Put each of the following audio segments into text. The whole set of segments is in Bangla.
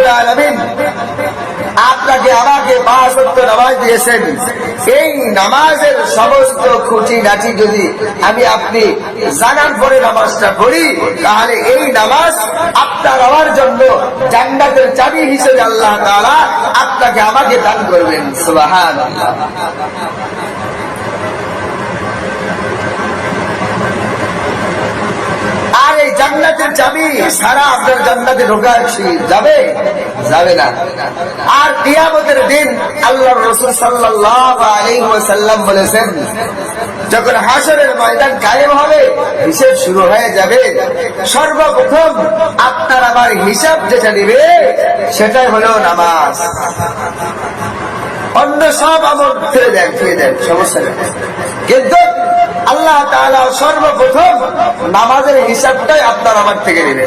রাব্বুল আলামিন আপনাকে আমাকে 5 ওয়াক্ত নামাজ দিয়েছেন, এই নামাজের সমস্ত খুঁটিনাটি যদি আমি আপনি জানার পরে নামাজটা পড়ি, তাহলে এই নামাজ আপনার আমার জন্য জান্নাতের চাবি হিসেবে আল্লাহ তাআলা আপনাকে আমাকে দান করবেন। সুবহানাল্লাহ। আর এই জান্নাতের চাবি সারা আপনার জান্নাতে ঢোকা যাবে যাবে না। আর কিয়ামতের দিন আল্লাহর রাসূল সাল্লাল্লাহু আলাইহি ওয়াসাল্লাম বলেছেন, যখন হাশরের ময়দান কায়েম হবে, হিসাব শুরু হয়ে যাবে, সর্বপ্রথম আপনার আমার হিসাব যেটা নেবে সেটাই হলো নামাজ। অন্য সব আমল ফেলে দেন, সমস্যা নেই, কিন্তু আল্লাহ তাআলা সর্বপ্রথম নামাজের হিসাবটাই আপনার আমার থেকে নেবে।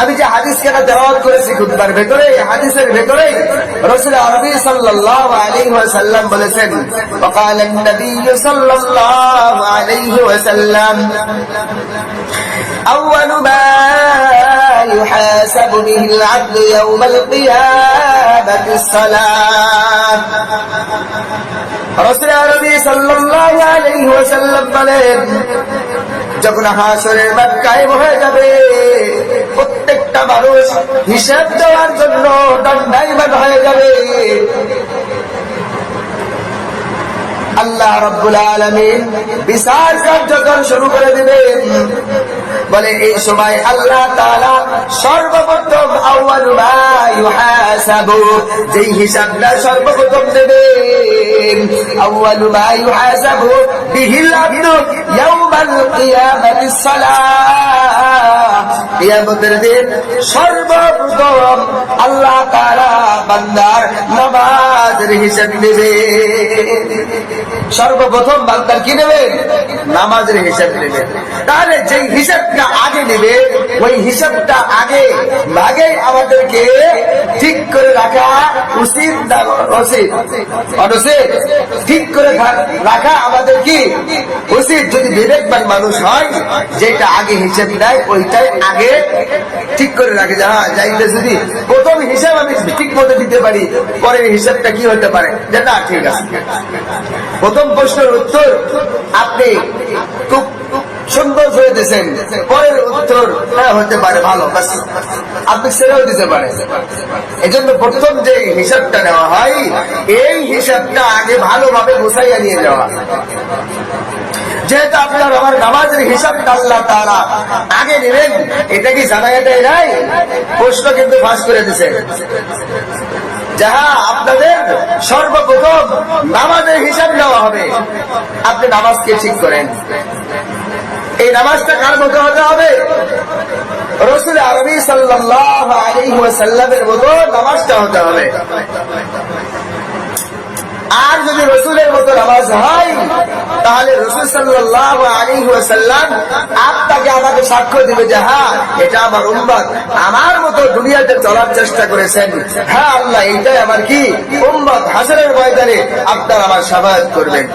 আমি যে হাদিস কেনা তেলাওয়াত করেছি খুতবার ভেতরে, হাদিসের ভেতরে রাসূল আরবি সাল্লাল্লাহু আলাইহি ওয়াসাল্লাম বলেছেন, ওয়াকালা নবী সাল্লাল্লাহু আলাইহি ওয়াসাল্লাম, আউয়ালু মা ইউহাসাবু বিহিল আবদু ইয়াওমাল কিয়ামাতি সালাত। রাসূল আরবি সাল্লাল্লাহু আলাইহি ওয়াসাল্লাম বলেন, যখন হাশরের মাঠ কায়েম হয়ে যাবে, প্রত্যেকটা মানুষ হিসাব দেওয়ার জন্য দণ্ডায়মান হয়ে যাবে। আল্লাহ রাব্বুল আলামিন বিচার কার্যক্রম শুরু করে দিবেন। বলে এই সময় আল্লাহ তাআলা সর্বপ্রথম আউয়ালু মা ইউহাসাবু, যে হিসাবটা সর্বপ্রথম দেবেন, আউয়ালু মা ইউহাসাবু বিহিল আবদু ইয়াওমাল কিয়ামাতিস সালাহ। কিয়ামতের দিন সর্বপ্রথম আল্লাহ তাআলা বান্দার নামাজের হিসাব নেবেন। সর্বপ্রথম বান্দার কি নেবেন? নামাজের হিসাব নেবেন। তাহলে যে হিসাবটা আগে নেবে, ওই হিসাবটা আগে আমাদেরকে ঠিক করে রাখা উচিত না অনুচিত? ঠিক করে রাখা আমাদের কি উচিত? যদি বিবেকবান মানুষ হয়, যেটা আগে হিসাব নেয় ওইটাই আগে ঠিক করে রাখে, যে হ্যাঁ যাইতে যদি প্রথম হিসাব আমি ঠিক মতো দিতে পারি, পরের হিসাবটা কি হতে পারে যে না ঠিক আছে। প্রথম প্রশ্নের উত্তর আপনি খুব সুন্দর হয়ে দিয়েছেন, পরের উত্তর হতে পারে ভালো, আপনি ছেড়েও দিতে পারে। এই জন্য প্রথম যে হিসাবটা নেওয়া হয়, এই হিসাবটা আগে ভালোভাবে গুছাইয়া নিয়ে যাওয়া। যেহেতু আপনার আমার নামাজের হিসাবটা আল্লাহ তাআলা আগে নেবেন, এটা কি জানা এটাই নাই? প্রশ্ন কিন্তু ফাঁস করে দিছে, যাহা আপনাদের সর্বপ্রথম নামাজের হিসাব নেওয়া হবে। আপনি নামাজকে ঠিক করেন, এই নামাজটা কার মতো হতে হবে? রাসূল আরবি সাল্লাল্লাহু আলাইহি ওয়াসাল্লামের মতো নামাজটা হতে হবে। আর যদি রাসূলের মতো নামাজ হয়, তাহলে রাসূল সাল্লাল্লাহু আলাইহি ওয়াসাল্লাম আপনাকে আমাকে সাক্ষ্য দিবে যে হ্যাঁ এটা আমার উম্মত, আমার মতো দুনিয়াতে চলার চেষ্টা করেছেন, হ্যাঁ আল্লাহ এইটাই আমার কি উম্মত। হাশরের ময়দানে আপনার আমার শাফাআত করবেন।